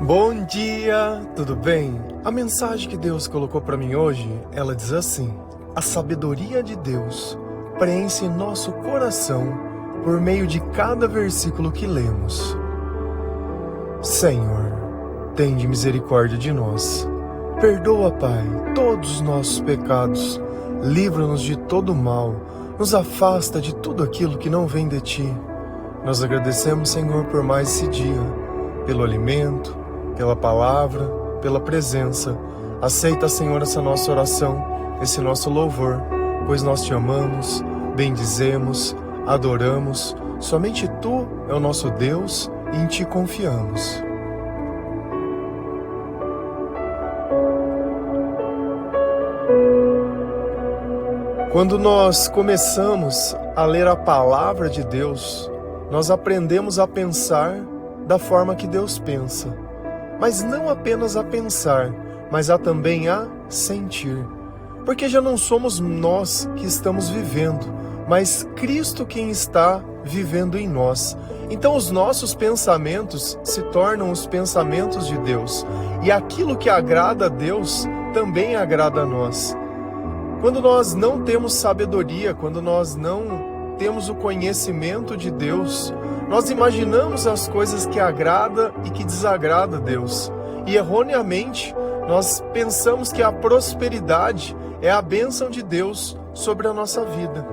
Bom dia, tudo bem? A mensagem que Deus colocou para mim hoje, ela diz assim: a sabedoria de Deus preenche nosso coração por meio de cada versículo que lemos. Senhor, tende misericórdia de nós. Perdoa, Pai, todos os nossos pecados. Livra-nos de todo mal. Nos afasta de tudo aquilo que não vem de Ti. Nós agradecemos, Senhor, por mais esse dia, pelo alimento, pela palavra, pela presença. Aceita, Senhor, essa nossa oração, esse nosso louvor, pois nós Te amamos, bendizemos, adoramos. Somente Tu é o nosso Deus e em Ti confiamos. Quando nós começamos a ler a palavra de Deus, nós aprendemos a pensar da forma que Deus pensa. Mas não apenas a pensar, mas também a sentir. Porque já não somos nós que estamos vivendo, mas Cristo quem está vivendo em nós. Então os nossos pensamentos se tornam os pensamentos de Deus. E aquilo que agrada a Deus também agrada a nós. Quando nós não temos sabedoria, quando nós não temos o conhecimento de Deus, nós imaginamos as coisas que agrada e que desagrada a Deus. E erroneamente, nós pensamos que a prosperidade é a bênção de Deus sobre a nossa vida.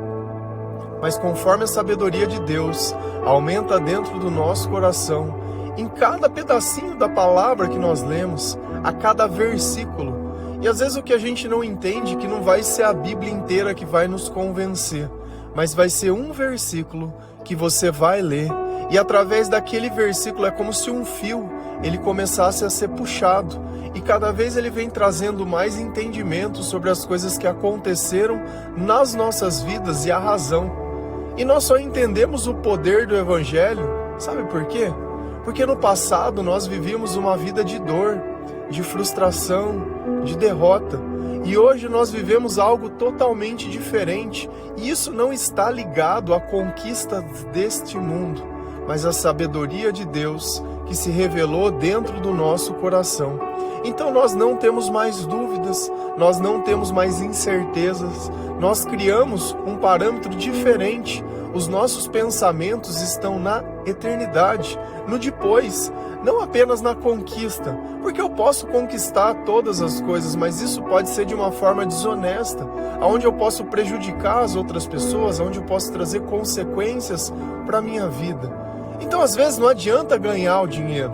Mas conforme a sabedoria de Deus aumenta dentro do nosso coração, em cada pedacinho da palavra que nós lemos, a cada versículo, e às vezes o que a gente não entende, que não vai ser a Bíblia inteira que vai nos convencer, mas vai ser um versículo que você vai ler, e através daquele versículo é como se um fio ele começasse a ser puxado, e cada vez ele vem trazendo mais entendimento sobre as coisas que aconteceram nas nossas vidas e a razão. E nós só entendemos o poder do Evangelho, sabe por quê? Porque no passado nós vivíamos uma vida de dor, de frustração, de derrota. E hoje nós vivemos algo totalmente diferente. E isso não está ligado à conquista deste mundo, mas à sabedoria de Deus que se revelou dentro do nosso coração. Então nós não temos mais dúvidas, nós não temos mais incertezas, nós criamos um parâmetro diferente. Os nossos pensamentos estão na eternidade, no depois, não apenas na conquista, porque eu posso conquistar todas as coisas, mas isso pode ser de uma forma desonesta, onde eu posso prejudicar as outras pessoas, onde eu posso trazer consequências para a minha vida. Então, às vezes, não adianta ganhar o dinheiro.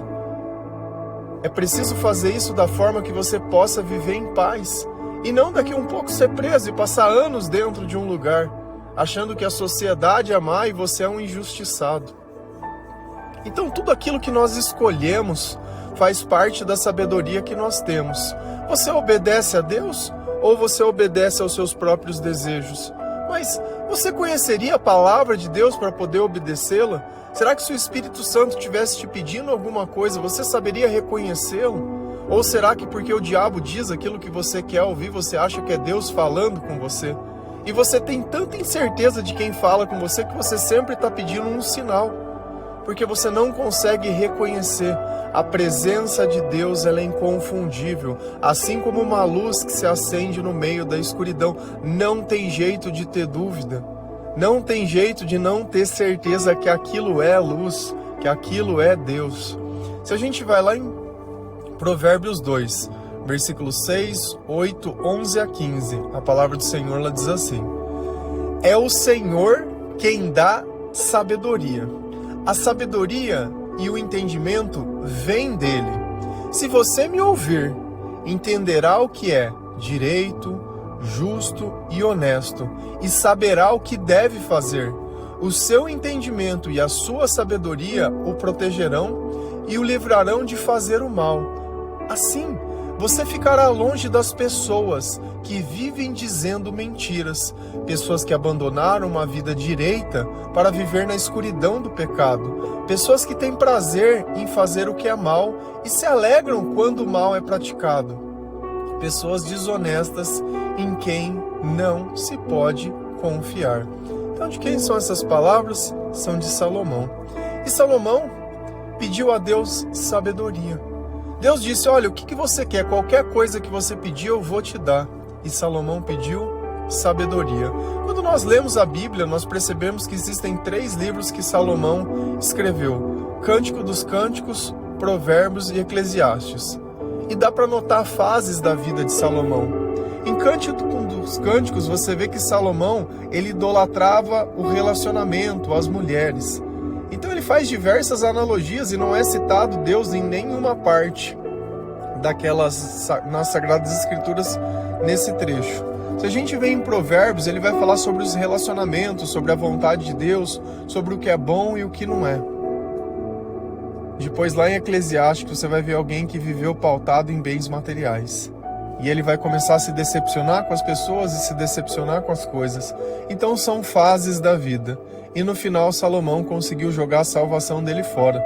É preciso fazer isso da forma que você possa viver em paz, e não daqui a um pouco ser preso e passar anos dentro de um lugar, achando que a sociedade é má e você é um injustiçado. Então tudo aquilo que nós escolhemos faz parte da sabedoria que nós temos. Você obedece a Deus ou você obedece aos seus próprios desejos? Mas você conheceria a palavra de Deus para poder obedecê-la? Será que se o Espírito Santo estivesse te pedindo alguma coisa, você saberia reconhecê-lo? Ou será que porque o diabo diz aquilo que você quer ouvir, você acha que é Deus falando com você? E você tem tanta incerteza de quem fala com você que você sempre está pedindo um sinal, porque você não consegue reconhecer. A presença de Deus, ela é inconfundível, assim como uma luz que se acende no meio da escuridão. Não tem jeito de ter dúvida, não tem jeito de não ter certeza que aquilo é luz, que aquilo é Deus. Se a gente vai lá em Provérbios 2, versículos 6, 8, 11 a 15, a palavra do Senhor ela diz assim: é o Senhor quem dá sabedoria. A sabedoria e o entendimento vêm dele. Se você me ouvir, entenderá o que é direito, justo e honesto, e saberá o que deve fazer. O seu entendimento e a sua sabedoria o protegerão e o livrarão de fazer o mal. Assim, você ficará longe das pessoas que vivem dizendo mentiras, pessoas que abandonaram uma vida direita para viver na escuridão do pecado, pessoas que têm prazer em fazer o que é mal e se alegram quando o mal é praticado, pessoas desonestas em quem não se pode confiar. Então, de quem são essas palavras? São de Salomão. E Salomão pediu a Deus sabedoria. Deus disse, olha, o que você quer? Qualquer coisa que você pedir, eu vou te dar. E Salomão pediu sabedoria. Quando nós lemos a Bíblia, nós percebemos que existem 3 livros que Salomão escreveu: Cântico dos Cânticos, Provérbios e Eclesiastes. E dá para notar fases da vida de Salomão. Em Cântico dos Cânticos, você vê que Salomão, ele idolatrava o relacionamento, as mulheres. Então ele faz diversas analogias e não é citado Deus em nenhuma parte nas Sagradas Escrituras nesse trecho. Se a gente vê em Provérbios, ele vai falar sobre os relacionamentos, sobre a vontade de Deus, sobre o que é bom e o que não é. Depois lá em Eclesiastes você vai ver alguém que viveu pautado em bens materiais. E ele vai começar a se decepcionar com as pessoas e se decepcionar com as coisas. Então são fases da vida. E no final Salomão conseguiu jogar a salvação dele fora.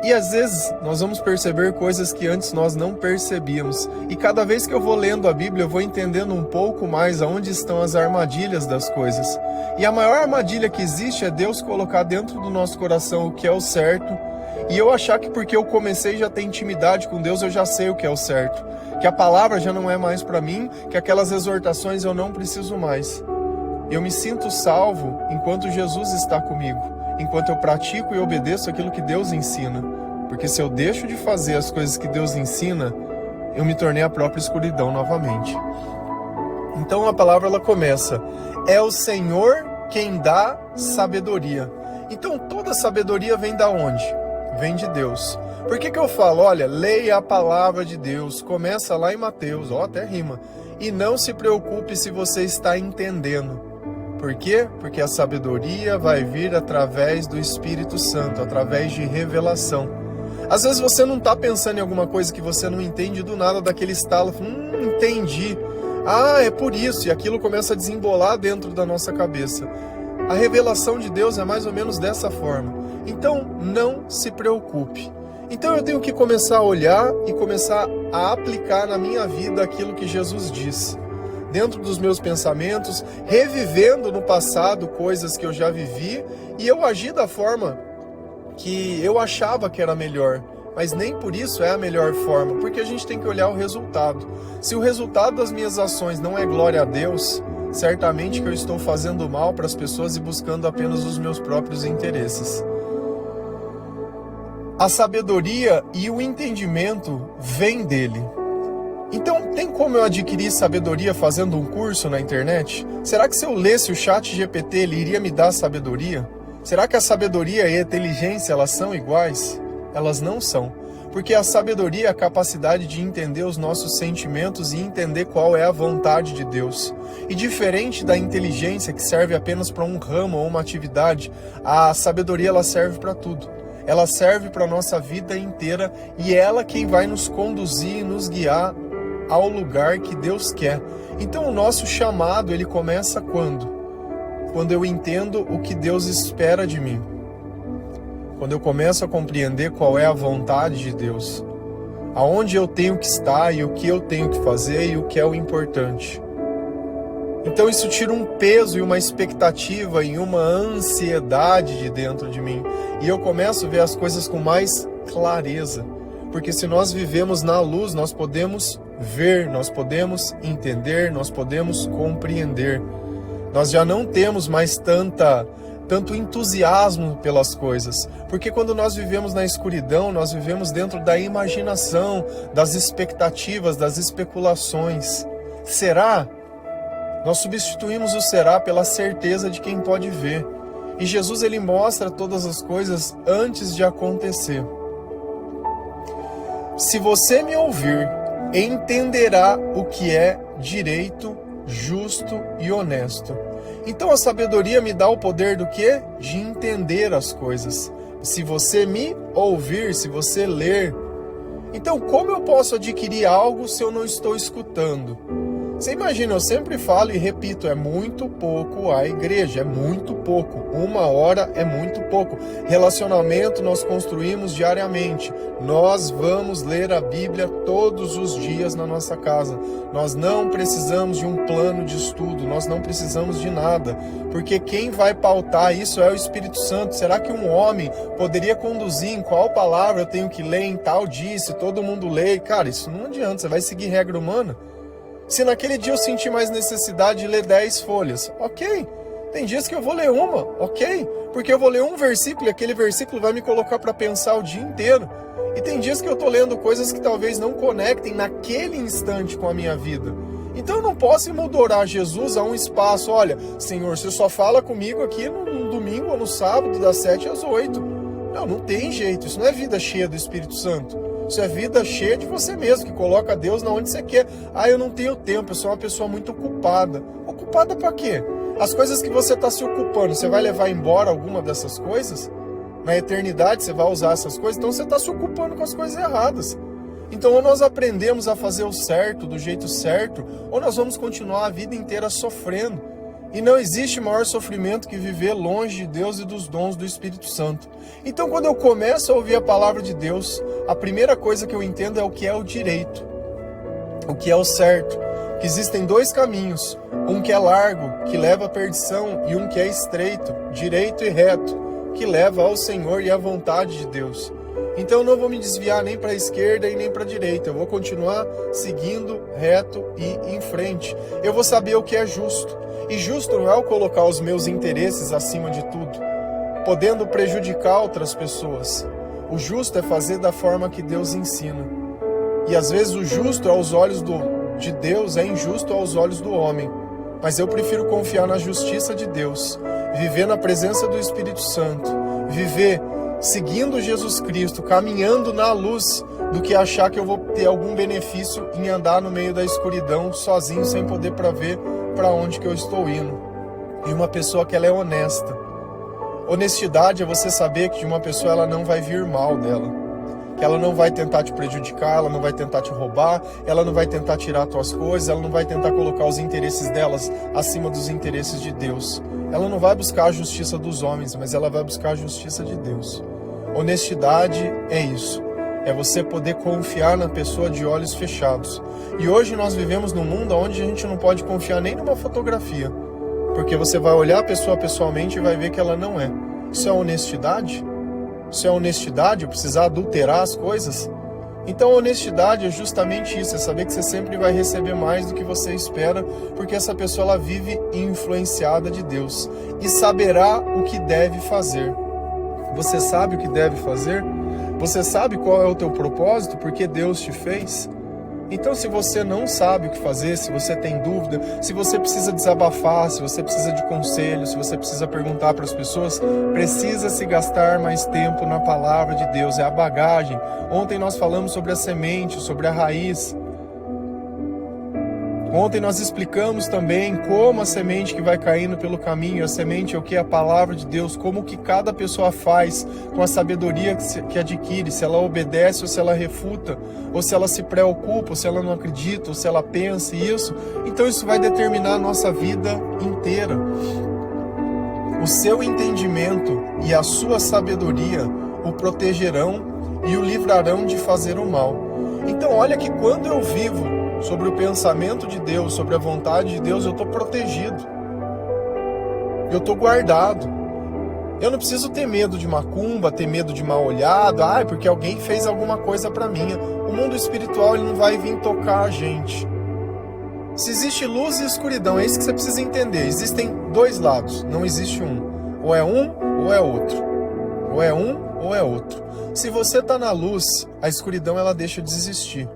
E às vezes nós vamos perceber coisas que antes nós não percebíamos. E cada vez que eu vou lendo a Bíblia, eu vou entendendo um pouco mais aonde estão as armadilhas das coisas. E a maior armadilha que existe é Deus colocar dentro do nosso coração o que é o certo. E eu achar que porque eu comecei já ter intimidade com Deus, eu já sei o que é o certo. Que a palavra já não é mais para mim, que aquelas exortações eu não preciso mais. Eu me sinto salvo enquanto Jesus está comigo, enquanto eu pratico e obedeço aquilo que Deus ensina. Porque se eu deixo de fazer as coisas que Deus ensina, eu me tornei a própria escuridão novamente. Então a palavra ela começa: é o Senhor quem dá sabedoria. Então toda sabedoria vem da onde? Vem de Deus. Por que eu falo, olha, leia a palavra de Deus, começa lá em Mateus, até rima, e não se preocupe se você está entendendo. Por quê? Porque a sabedoria vai vir através do Espírito Santo, através de revelação. Às vezes você não está pensando em alguma coisa que você não entende, do nada daquele estalo, entendi. Ah, é por isso, e aquilo começa a desembolar dentro da nossa cabeça. A revelação de Deus é mais ou menos dessa forma. Então, não se preocupe. Então eu tenho que começar a olhar e começar a aplicar na minha vida aquilo que Jesus disse. Dentro dos meus pensamentos, revivendo no passado coisas que eu já vivi, e eu agi da forma que eu achava que era melhor. Mas nem por isso é a melhor forma, porque a gente tem que olhar o resultado. Se o resultado das minhas ações não é glória a Deus, certamente que eu estou fazendo mal para as pessoas e buscando apenas os meus próprios interesses. A sabedoria e o entendimento vêm dele. Então, tem como eu adquirir sabedoria fazendo um curso na internet? Será que se eu lesse o ChatGPT, ele iria me dar sabedoria? Será que a sabedoria e a inteligência, elas são iguais? Elas não são. Porque a sabedoria é a capacidade de entender os nossos sentimentos e entender qual é a vontade de Deus. E diferente da inteligência, que serve apenas para um ramo ou uma atividade, a sabedoria ela serve para tudo. Ela serve para a nossa vida inteira e é ela quem vai nos conduzir e nos guiar ao lugar que Deus quer. Então o nosso chamado, ele começa quando? Quando eu entendo o que Deus espera de mim. Quando eu começo a compreender qual é a vontade de Deus. Aonde eu tenho que estar e o que eu tenho que fazer e o que é o importante. Então isso tira um peso e uma expectativa e uma ansiedade de dentro de mim. E eu começo a ver as coisas com mais clareza. Porque se nós vivemos na luz, nós podemos ver, nós podemos entender, nós podemos compreender. Nós já não temos mais tanto entusiasmo pelas coisas. Porque quando nós vivemos na escuridão, nós vivemos dentro da imaginação, das expectativas, das especulações. Será? Nós substituímos o será pela certeza de quem pode ver. E Jesus ele mostra todas as coisas antes de acontecer. Se você me ouvir, entenderá o que é direito, justo e honesto. Então a sabedoria me dá o poder do quê? De entender as coisas. Se você me ouvir, se você ler. Então como eu posso adquirir algo se eu não estou escutando? Você imagina, eu sempre falo e repito, é muito pouco a igreja, é muito pouco. 1 hora é muito pouco. Relacionamento nós construímos diariamente. Nós vamos ler a Bíblia todos os dias na nossa casa. Nós não precisamos de um plano de estudo, nós não precisamos de nada. Porque quem vai pautar isso é o Espírito Santo. Será que um homem poderia conduzir em qual palavra eu tenho que ler em tal dia, se todo mundo lê? Cara, isso não adianta, você vai seguir regra humana? Se naquele dia eu sentir mais necessidade de ler 10 folhas, ok. Tem dias que eu vou ler uma, ok. Porque eu vou ler um versículo e aquele versículo vai me colocar para pensar o dia inteiro. E tem dias que eu estou lendo coisas que talvez não conectem naquele instante com a minha vida. Então eu não posso emoldurar Jesus a um espaço, olha, Senhor, você só fala comigo aqui no domingo ou no sábado, das 7 às 8. Não tem jeito, isso não é vida cheia do Espírito Santo. Isso é vida cheia de você mesmo, que coloca Deus na onde você quer. Eu não tenho tempo, eu sou uma pessoa muito ocupada. Ocupada para quê? As coisas que você está se ocupando, você vai levar embora alguma dessas coisas? Na eternidade você vai usar essas coisas? Então você está se ocupando com as coisas erradas. Então ou nós aprendemos a fazer o certo, do jeito certo, ou nós vamos continuar a vida inteira sofrendo. E não existe maior sofrimento que viver longe de Deus e dos dons do Espírito Santo. Então, quando eu começo a ouvir a palavra de Deus, a primeira coisa que eu entendo é o que é o direito, o que é o certo. Que existem 2 caminhos, um que é largo, que leva à perdição, e um que é estreito, direito e reto, que leva ao Senhor e à vontade de Deus. Então eu não vou me desviar nem para a esquerda e nem para a direita, eu vou continuar seguindo reto e em frente. Eu vou saber o que é justo. E justo não é eu colocar os meus interesses acima de tudo, podendo prejudicar outras pessoas. O justo é fazer da forma que Deus ensina. E às vezes o justo aos olhos de Deus é injusto aos olhos do homem. Mas eu prefiro confiar na justiça de Deus, viver na presença do Espírito Santo, viver seguindo Jesus Cristo, caminhando na luz, do que achar que eu vou ter algum benefício em andar no meio da escuridão, sozinho, sem poder ver para onde que eu estou indo. E uma pessoa que ela é honesta. Honestidade é você saber que de uma pessoa ela não vai vir mal dela. Que ela não vai tentar te prejudicar, ela não vai tentar te roubar, ela não vai tentar tirar tuas coisas, ela não vai tentar colocar os interesses delas acima dos interesses de Deus. Ela não vai buscar a justiça dos homens, mas ela vai buscar a justiça de Deus. Honestidade é isso. É você poder confiar na pessoa de olhos fechados. E hoje nós vivemos num mundo onde a gente não pode confiar nem numa fotografia. Porque você vai olhar a pessoa pessoalmente e vai ver que ela não é. Isso é honestidade? Isso é honestidade? Precisar adulterar as coisas? Então a honestidade é justamente isso, é saber que você sempre vai receber mais do que você espera, porque essa pessoa ela vive influenciada de Deus e saberá o que deve fazer. Você sabe o que deve fazer? Você sabe qual é o teu propósito, porque Deus te fez? Então, se você não sabe o que fazer, se você tem dúvida, se você precisa desabafar, se você precisa de conselho, se você precisa perguntar para as pessoas, precisa se gastar mais tempo na palavra de Deus, é a bagagem. Ontem nós falamos sobre a semente, sobre a raiz. Ontem nós explicamos também como a semente que vai caindo pelo caminho, a semente é o que? A palavra de Deus, como que cada pessoa faz com a sabedoria que adquire, se ela obedece ou se ela refuta, ou se ela se preocupa, ou se ela não acredita, ou se ela pensa isso. Então isso vai determinar a nossa vida inteira. O seu entendimento e a sua sabedoria o protegerão e o livrarão de fazer o mal. Então olha que quando eu vivo sobre o pensamento de Deus, sobre a vontade de Deus, eu estou protegido. Eu estou guardado. Eu não preciso ter medo de macumba, ter medo de mal olhado, porque alguém fez alguma coisa para mim. O mundo espiritual ele não vai vir tocar a gente. Se existe luz e escuridão, é isso que você precisa entender. Existem 2 lados, não existe um. Ou é um ou é outro. Ou é um ou é outro. Se você está na luz, a escuridão ela deixa de existir.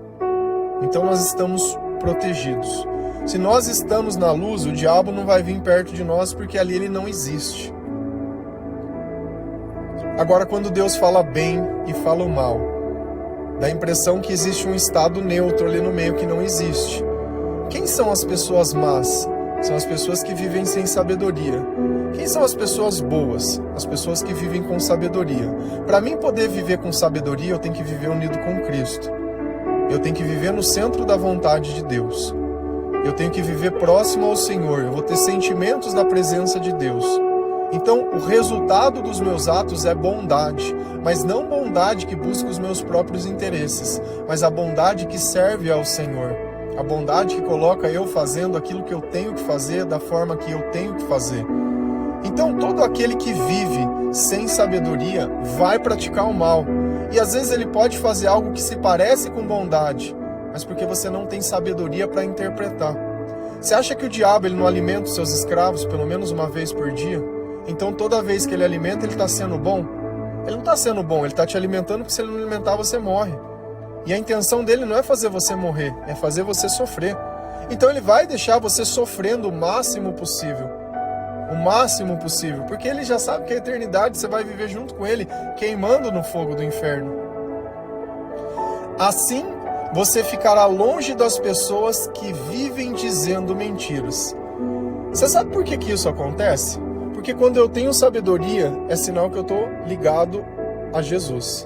Então nós estamos protegidos. Se nós estamos na luz, o diabo não vai vir perto de nós porque ali ele não existe. Agora, quando Deus fala bem e fala o mal, dá a impressão que existe um estado neutro ali no meio que não existe. Quem são as pessoas más? São as pessoas que vivem sem sabedoria. Quem são as pessoas boas? As pessoas que vivem com sabedoria. Para mim poder viver com sabedoria, eu tenho que viver unido com Cristo. Eu tenho que viver no centro da vontade de Deus. eu tenho que viver próximo ao Senhor, eu vou ter sentimentos da presença de Deus. Então, o resultado dos meus atos é bondade, mas não bondade que busca os meus próprios interesses, mas a bondade que serve ao Senhor. A bondade que coloca eu fazendo aquilo que eu tenho que fazer, da forma que eu tenho que fazer. Então, todo aquele que vive sem sabedoria vai praticar o mal. E às vezes ele pode fazer algo que se parece com bondade, mas porque você não tem sabedoria para interpretar. Você acha que o diabo ele não alimenta os seus escravos pelo menos uma vez por dia? Então toda vez que ele alimenta, ele está sendo bom? Ele não está sendo bom, ele está te alimentando, porque se ele não alimentar, você morre. E a intenção dele não é fazer você morrer, é fazer você sofrer. Então ele vai deixar você sofrendo o máximo possível. O máximo possível, porque ele já sabe que a eternidade você vai viver junto com ele, queimando no fogo do inferno. Assim, você ficará longe das pessoas que vivem dizendo mentiras. Você sabe por que isso acontece? Porque quando eu tenho sabedoria, é sinal que eu estou ligado a Jesus.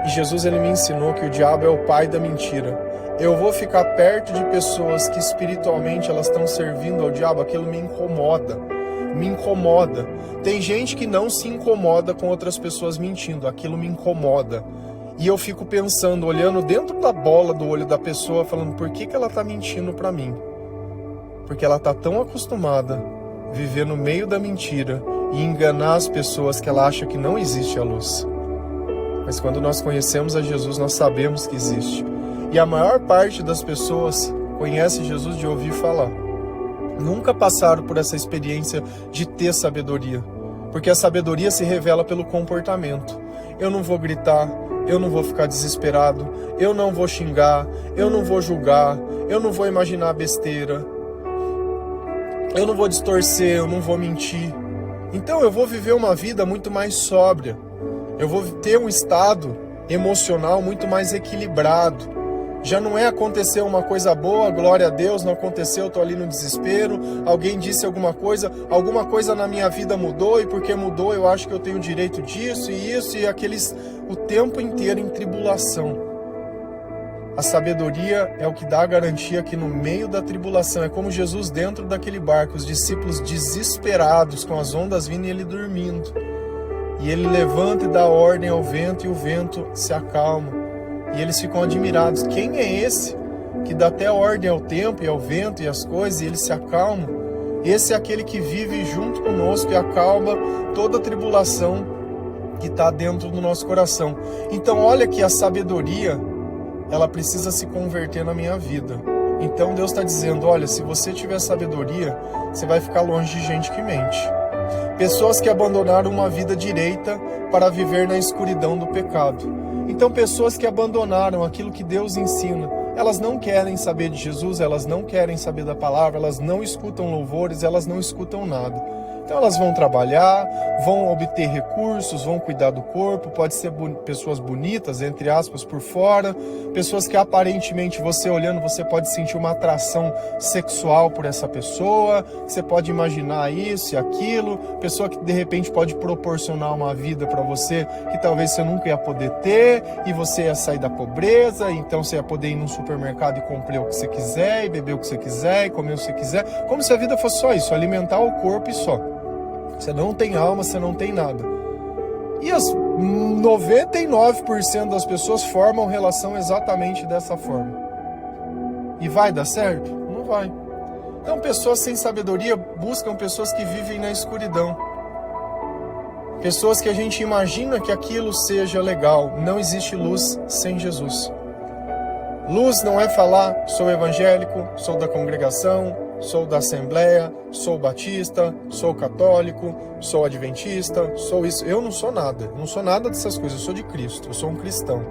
E Jesus ele me ensinou que o diabo é o pai da mentira. Eu vou ficar perto de pessoas que espiritualmente elas estão servindo ao diabo, aquilo me incomoda. Me incomoda. Tem gente que não se incomoda com outras pessoas mentindo, aquilo me incomoda. E eu fico pensando, olhando dentro da bola do olho da pessoa, falando, por que ela está mentindo para mim? Porque ela está tão acostumada a viver no meio da mentira e enganar as pessoas que ela acha que não existe a luz. Mas quando nós conhecemos a Jesus, nós sabemos que existe. E a maior parte das pessoas conhece Jesus de ouvir falar. Nunca passaram por essa experiência de ter sabedoria. Porque a sabedoria se revela pelo comportamento. Eu não vou gritar, eu não vou ficar desesperado, eu não vou xingar, eu não vou julgar, eu não vou imaginar besteira, eu não vou distorcer, eu não vou mentir. Então eu vou viver uma vida muito mais sóbria. Eu vou ter um estado emocional muito mais equilibrado. Já não é acontecer uma coisa boa, glória a Deus, não aconteceu, eu estou ali no desespero, alguém disse alguma coisa na minha vida mudou, e porque mudou eu acho que eu tenho direito disso e isso, e aqueles o tempo inteiro em tribulação. A sabedoria é o que dá a garantia que no meio da tribulação, é como Jesus dentro daquele barco, os discípulos desesperados, com as ondas vindo e ele dormindo. E ele levanta e dá ordem ao vento, e o vento se acalma. E eles ficam admirados. Quem é esse que dá até ordem ao tempo e ao vento e às coisas e eles se acalmam? Esse é aquele que vive junto conosco e acalma toda a tribulação que está dentro do nosso coração. Então olha que a sabedoria, ela precisa se converter na minha vida. Então Deus está dizendo, olha, se você tiver sabedoria, você vai ficar longe de gente que mente. Pessoas que abandonaram uma vida direita para viver na escuridão do pecado. Então pessoas que abandonaram aquilo que Deus ensina, elas não querem saber de Jesus, elas não querem saber da palavra, elas não escutam louvores, elas não escutam nada. Então elas vão trabalhar, vão obter recursos, vão cuidar do corpo, pode ser pessoas bonitas, entre aspas, por fora, pessoas que aparentemente você olhando, você pode sentir uma atração sexual por essa pessoa, você pode imaginar isso e aquilo, pessoa que de repente pode proporcionar uma vida para você que talvez você nunca ia poder ter, e você ia sair da pobreza, então você ia poder ir num supermercado e comprar o que você quiser, e beber o que você quiser, e comer o que você quiser, como se a vida fosse só isso, alimentar o corpo e só. Você não tem alma, você não tem nada. E as 99% das pessoas formam relação exatamente dessa forma. E vai dar certo? Não vai. Então pessoas sem sabedoria buscam pessoas que vivem na escuridão. Pessoas que a gente imagina que aquilo seja legal. Não existe luz sem Jesus. Luz não é falar, sou evangélico, sou da congregação, sou da Assembleia, sou batista, sou católico, sou adventista, sou isso. Eu não sou nada. Não sou nada dessas coisas. Eu sou de Cristo. Eu sou um cristão.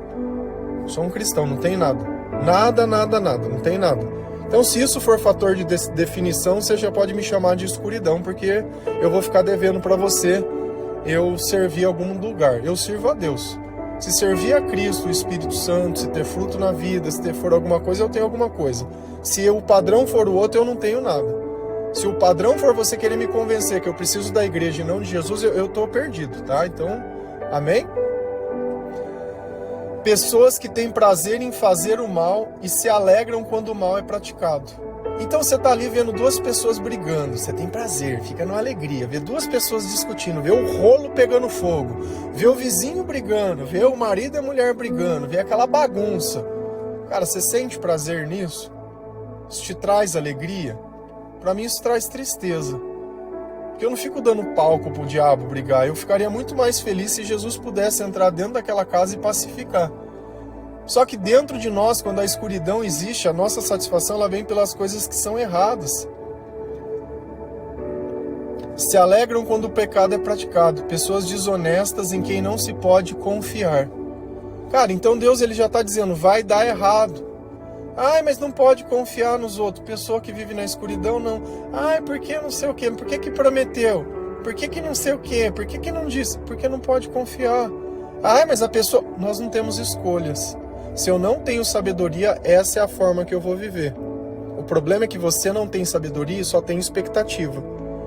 Eu sou um cristão, não tem nada. Nada, não tem nada. Então, se isso for fator de definição, você já pode me chamar de escuridão, porque eu vou ficar devendo para você eu servir algum lugar. Eu sirvo a Deus. Se servir a Cristo, o Espírito Santo, se ter fruto na vida, se for alguma coisa, eu tenho alguma coisa. Se o padrão for o outro, eu não tenho nada. Se o padrão for você querer me convencer que eu preciso da igreja e não de Jesus, eu estou perdido, tá? Então, amém? Pessoas que têm prazer em fazer o mal e se alegram quando o mal é praticado. Então você tá ali vendo duas pessoas brigando, você tem prazer, fica numa alegria, ver duas pessoas discutindo, ver o rolo pegando fogo, ver o vizinho brigando, ver o marido e a mulher brigando, ver aquela bagunça. Cara, você sente prazer nisso? Isso te traz alegria? Pra mim isso traz tristeza. Porque eu não fico dando palco pro diabo brigar, eu ficaria muito mais feliz se Jesus pudesse entrar dentro daquela casa e pacificar. Só que dentro de nós, quando a escuridão existe, a nossa satisfação ela vem pelas coisas que são erradas. Se alegram quando o pecado é praticado, pessoas desonestas em quem não se pode confiar. Cara, então Deus ele já está dizendo, vai dar errado. Ai, mas não pode confiar nos outros. Pessoa que vive na escuridão, não. Ai, por que não sei o quê? Por que prometeu? Por que não sei o quê? Por que não disse? Porque não pode confiar. Ai, mas a pessoa... Nós não temos escolhas. Se eu não tenho sabedoria, essa é a forma que eu vou viver. O problema é que você não tem sabedoria e só tem expectativa.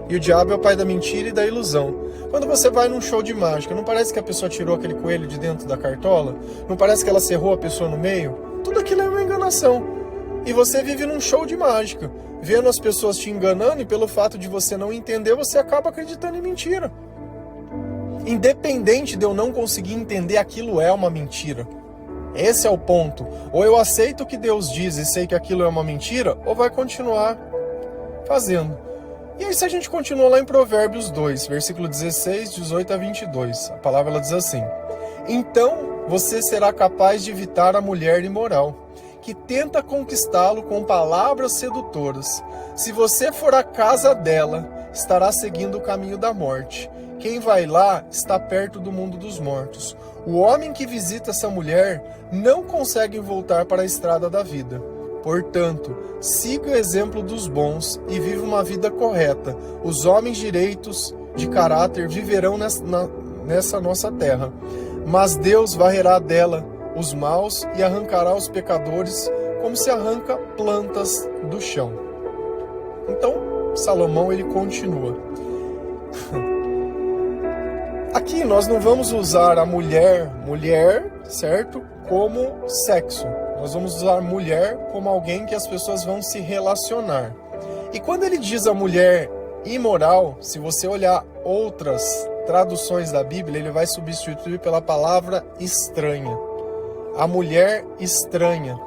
E o diabo é o pai da mentira e da ilusão. Quando você vai num show de mágica, não parece que a pessoa tirou aquele coelho de dentro da cartola? Não parece que ela cerrou a pessoa no meio? Tudo aquilo é uma enganação. E você vive num show de mágica, vendo as pessoas te enganando e pelo fato de você não entender, você acaba acreditando em mentira. Independente de eu não conseguir entender, aquilo é uma mentira. Esse é o ponto. Ou eu aceito o que Deus diz e sei que aquilo é uma mentira, ou vai continuar fazendo. E aí se a gente continua lá em Provérbios 2, versículo 16, 18 a 22, a palavra ela diz assim: então você será capaz de evitar a mulher imoral, que tenta conquistá-lo com palavras sedutoras. Se você for à casa dela, estará seguindo o caminho da morte. Quem vai lá está perto do mundo dos mortos. O homem que visita essa mulher não consegue voltar para a estrada da vida. Portanto, siga o exemplo dos bons e viva uma vida correta. Os homens direitos de caráter viverão nessa nossa terra. Mas Deus varrerá dela os maus e arrancará os pecadores como se arranca plantas do chão. Então, Salomão ele continua. Aqui nós não vamos usar a mulher, certo? Como sexo. Nós vamos usar mulher como alguém que as pessoas vão se relacionar. E quando ele diz a mulher imoral, se você olhar outras traduções da Bíblia, ele vai substituir pela palavra estranha. A mulher estranha.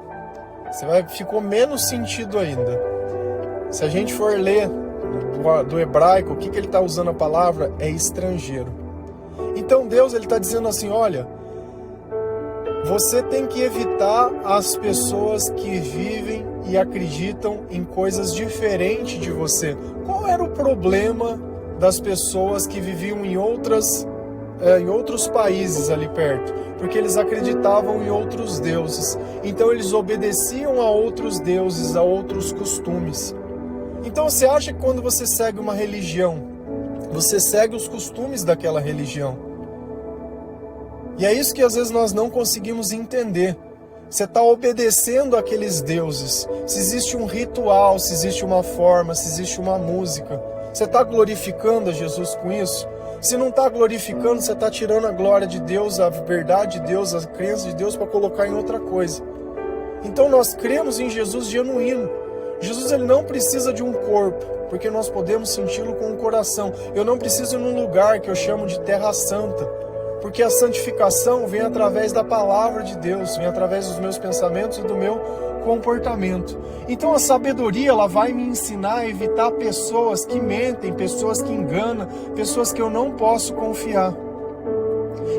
Ficou menos sentido ainda. Se a gente for ler do hebraico, o que ele está usando a palavra é estrangeiro. Então Deus ele está dizendo assim, olha, você tem que evitar as pessoas que vivem e acreditam em coisas diferentes de você. Qual era o problema das pessoas que viviam em outros países ali perto? Porque eles acreditavam em outros deuses. Então eles obedeciam a outros deuses, a outros costumes. Então você acha que quando você segue uma religião, você segue os costumes daquela religião? E é isso que às vezes nós não conseguimos entender. Você está obedecendo àqueles deuses. Se existe um ritual, se existe uma forma, se existe uma música, você está glorificando a Jesus com isso? Se não está glorificando, você está tirando a glória de Deus, a verdade de Deus, a crença de Deus para colocar em outra coisa. Então nós cremos em Jesus genuíno. Jesus ele não precisa de um corpo, porque nós podemos senti-lo com o coração. Eu não preciso ir num lugar que eu chamo de terra santa, porque a santificação vem através da palavra de Deus, vem através dos meus pensamentos e do meu comportamento. Então a sabedoria ela vai me ensinar a evitar pessoas que mentem, pessoas que enganam, pessoas que eu não posso confiar.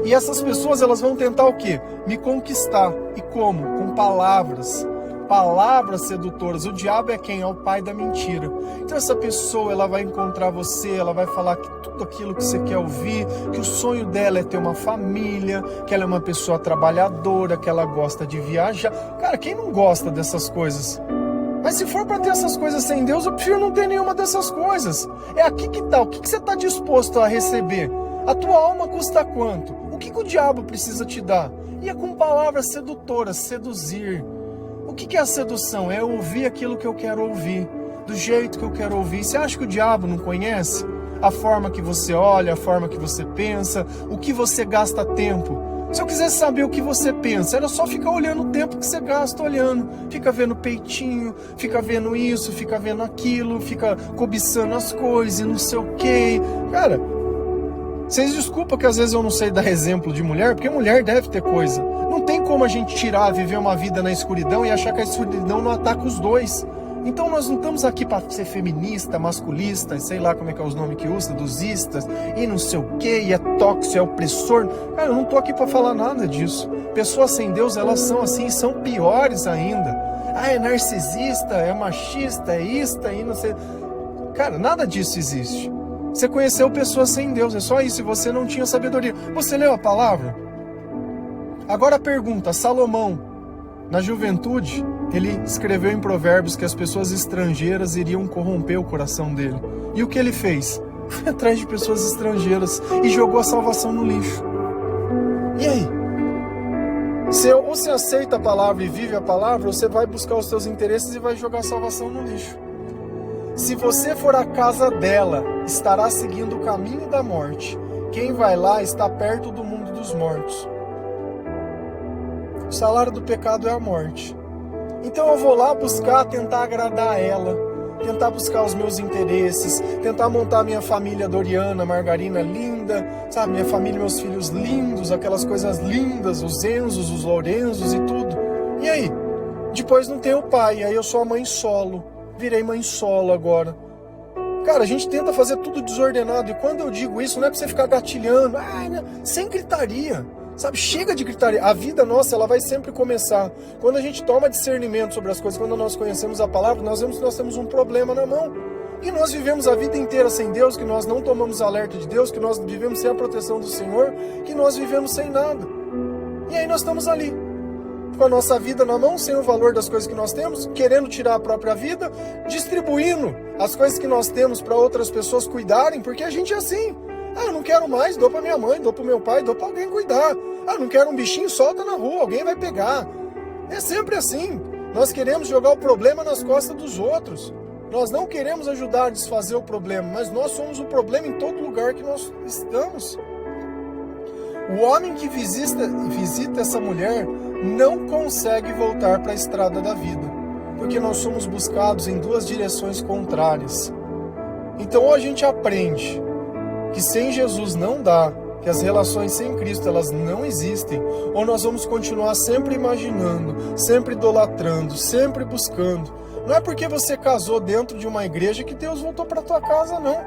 E essas pessoas elas vão tentar o quê? Me conquistar. E como? Com palavras. Palavras sedutoras. O diabo é quem? É o pai da mentira. Então essa pessoa ela vai encontrar você, ela vai falar que tudo aquilo que você quer ouvir, que o sonho dela é ter uma família, que ela é uma pessoa trabalhadora, que ela gosta de viajar. Cara, quem não gosta dessas coisas? Mas se for para ter essas coisas sem Deus, eu prefiro não ter nenhuma dessas coisas. É aqui que tá. O que você está disposto a receber? A tua alma custa quanto? O que o diabo precisa te dar? E é com palavras sedutoras, seduzir. O que é a sedução? É ouvir aquilo que eu quero ouvir, do jeito que eu quero ouvir. Você acha que o diabo não conhece? A forma que você olha, a forma que você pensa, o que você gasta tempo. Se eu quisesse saber o que você pensa, era só ficar olhando o tempo que você gasta olhando. Fica vendo peitinho, fica vendo isso, fica vendo aquilo, fica cobiçando as coisas e não sei o quê. Cara, vocês desculpam que às vezes eu não sei dar exemplo de mulher, porque mulher deve ter coisa. Não tem como a gente viver uma vida na escuridão e achar que a escuridão não ataca os dois. Então nós não estamos aqui para ser feminista, masculista, sei lá como é que é os nomes que usa, dos istas, e não sei o que, e é tóxico, é opressor. Cara, eu não tô aqui para falar nada disso. Pessoas sem Deus, elas são assim, e são piores ainda. Ah, é narcisista, é machista, é ista, e não sei... Cara, nada disso existe. Você conheceu pessoas sem Deus, é só isso, e você não tinha sabedoria. Você leu a palavra? Agora a pergunta, Salomão, na juventude, ele escreveu em Provérbios que as pessoas estrangeiras iriam corromper o coração dele. E o que ele fez? Foi atrás de pessoas estrangeiras e jogou a salvação no lixo. E aí? Ou você aceita a palavra e vive a palavra, ou você vai buscar os seus interesses e vai jogar a salvação no lixo. Se você for à casa dela, estará seguindo o caminho da morte. Quem vai lá está perto do mundo dos mortos. O salário do pecado é a morte. Então eu vou lá tentar agradar ela, tentar buscar os meus interesses, tentar montar minha família Doriana, Margarina linda, sabe, minha família, meus filhos lindos, aquelas coisas lindas, os Enzos, os Lorenzos e tudo. E aí? Depois não tem o pai, aí eu sou a mãe solo, virei mãe solo agora. Cara, a gente tenta fazer tudo desordenado, e quando eu digo isso, não é pra você ficar gatilhando, sem gritaria. Sabe, chega de gritaria. A vida nossa, ela vai sempre começar. Quando a gente toma discernimento sobre as coisas, quando nós conhecemos a palavra, nós temos um problema na mão. Que nós vivemos a vida inteira sem Deus, que nós não tomamos alerta de Deus, que nós vivemos sem a proteção do Senhor, que nós vivemos sem nada. E aí nós estamos ali, com a nossa vida na mão, sem o valor das coisas que nós temos, querendo tirar a própria vida, distribuindo as coisas que nós temos para outras pessoas cuidarem, porque a gente é assim. Eu não quero mais, dou pra minha mãe, dou pro meu pai, dou pra alguém cuidar. Não quero um bichinho, solta na rua, alguém vai pegar. É sempre assim. Nós queremos jogar o problema nas costas dos outros. Nós não queremos ajudar a desfazer o problema, mas nós somos o problema em todo lugar que nós estamos. O homem que visita essa mulher não consegue voltar para a estrada da vida, porque nós somos buscados em duas direções contrárias. Então ou a gente aprende que sem Jesus não dá, que as relações sem Cristo elas não existem, ou nós vamos continuar sempre imaginando, sempre idolatrando, sempre buscando. Não é porque você casou dentro de uma igreja que Deus voltou para tua casa, não.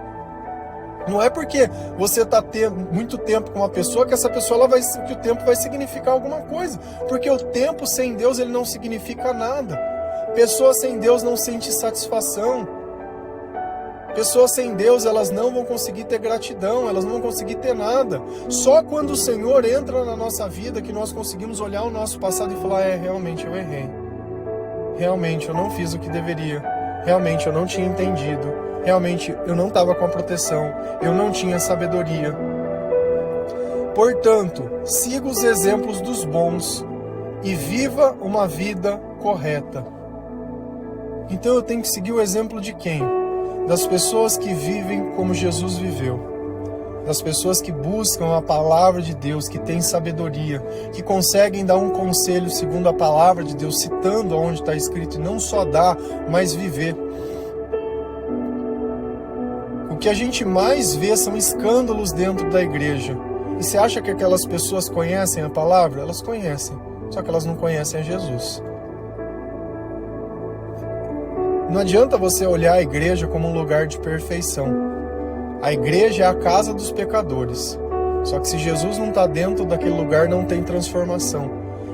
Não é porque você está tendo muito tempo com uma pessoa que essa pessoa que o tempo vai significar alguma coisa, porque o tempo sem Deus ele não significa nada. Pessoas sem Deus não sentem satisfação. Pessoas sem Deus, elas não vão conseguir ter gratidão, elas não vão conseguir ter nada. Só quando o Senhor entra na nossa vida que nós conseguimos olhar o nosso passado e falar, realmente eu errei. Realmente eu não fiz o que deveria. Realmente eu não tinha entendido. Realmente eu não estava com a proteção. Eu não tinha sabedoria. Portanto, siga os exemplos dos bons e viva uma vida correta. Então eu tenho que seguir o exemplo de quem? Das pessoas que vivem como Jesus viveu, das pessoas que buscam a palavra de Deus, que têm sabedoria, que conseguem dar um conselho segundo a palavra de Deus, citando onde está escrito, e não só dar, mas viver. O que a gente mais vê são escândalos dentro da igreja. E você acha que aquelas pessoas conhecem a palavra? Elas conhecem, só que elas não conhecem a Jesus. Não adianta você olhar a igreja como um lugar de perfeição. A igreja é a casa dos pecadores. Só que se Jesus não está dentro daquele lugar, não tem transformação.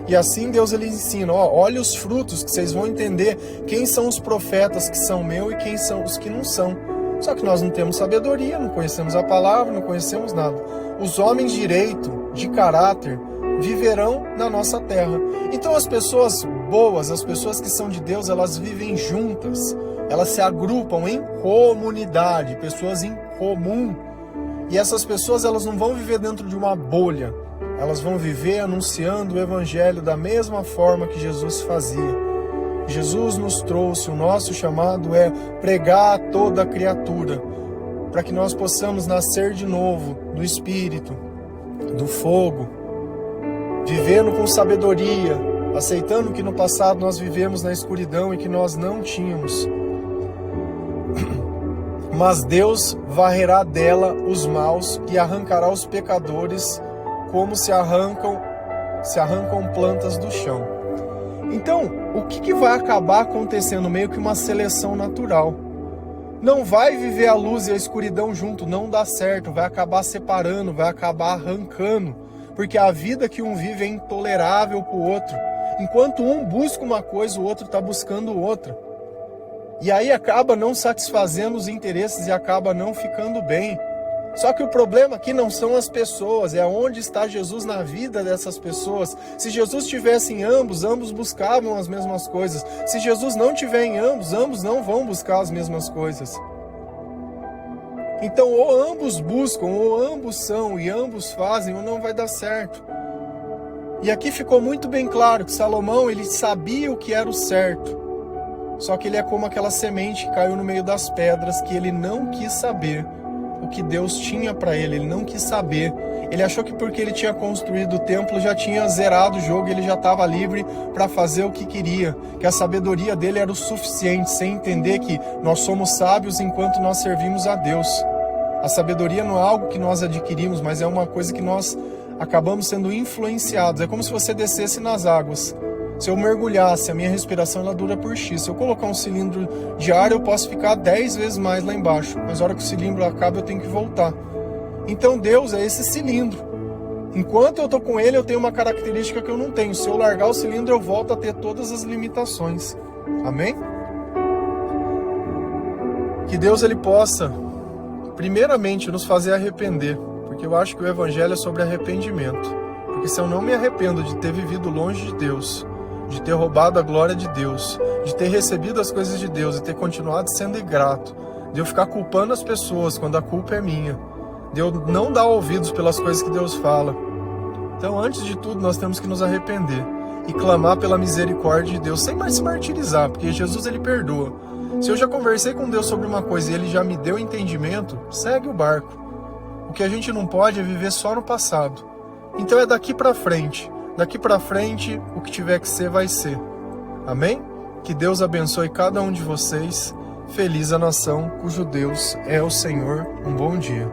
E assim Deus ele ensina, olha os frutos que vocês vão entender quem são os profetas que são meus e quem são os que não são. Só que nós não temos sabedoria, não conhecemos a palavra, não conhecemos nada. Os homens de direito, de caráter, viverão na nossa terra. Então as pessoas boas, as pessoas que são de Deus, elas vivem juntas. Elas se agrupam em comunidade, pessoas em comum. E essas pessoas, elas não vão viver dentro de uma bolha. Elas vão viver anunciando o evangelho da mesma forma que Jesus fazia. Jesus nos trouxe, o nosso chamado é pregar a toda criatura, para que nós possamos nascer de novo do Espírito, do fogo, vivendo com sabedoria, aceitando que no passado nós vivemos na escuridão e que nós não tínhamos. Mas Deus varrerá dela os maus e arrancará os pecadores como se arrancam plantas do chão. Então, o que vai acabar acontecendo? Meio que uma seleção natural. Não vai viver a luz e a escuridão junto, não dá certo, vai acabar separando, vai acabar arrancando, porque a vida que um vive é intolerável para o outro. Enquanto um busca uma coisa, o outro está buscando outra. E aí acaba não satisfazendo os interesses e acaba não ficando bem. Só que o problema aqui não são as pessoas, é onde está Jesus na vida dessas pessoas. Se Jesus estivesse em ambos buscavam as mesmas coisas. Se Jesus não estiver em ambos não vão buscar as mesmas coisas. Então ou ambos buscam, ou ambos são e ambos fazem, ou não vai dar certo. E aqui ficou muito bem claro que Salomão, ele sabia o que era o certo. Só que ele é como aquela semente que caiu no meio das pedras, que ele não quis saber o que Deus tinha para ele não quis saber. Ele achou que porque ele tinha construído o templo, já tinha zerado o jogo, ele já estava livre para fazer o que queria, que a sabedoria dele era o suficiente, sem entender que nós somos sábios enquanto nós servimos a Deus. A sabedoria não é algo que nós adquirimos, mas é uma coisa que nós acabamos sendo influenciados. É como se você descesse nas águas. Se eu mergulhasse, a minha respiração ela dura por X. Se eu colocar um cilindro de ar, eu posso ficar 10 vezes mais lá embaixo. Mas na hora que o cilindro acaba, eu tenho que voltar. Então Deus é esse cilindro. Enquanto eu estou com ele, eu tenho uma característica que eu não tenho. Se eu largar o cilindro, eu volto a ter todas as limitações. Amém? Que Deus ele possa, primeiramente, nos fazer arrepender. Porque eu acho que o Evangelho é sobre arrependimento. Porque se eu não me arrependo de ter vivido longe de Deus, de ter roubado a glória de Deus, de ter recebido as coisas de Deus e ter continuado sendo ingrato, de eu ficar culpando as pessoas quando a culpa é minha, de eu não dar ouvidos pelas coisas que Deus fala. Então, antes de tudo, nós temos que nos arrepender e clamar pela misericórdia de Deus, sem mais se martirizar, porque Jesus ele perdoa. Se eu já conversei com Deus sobre uma coisa e ele já me deu entendimento, segue o barco. O que a gente não pode é viver só no passado. Então é daqui para frente. Daqui para frente, o que tiver que ser, vai ser. Amém? Que Deus abençoe cada um de vocês. Feliz a nação cujo Deus é o Senhor. Um bom dia.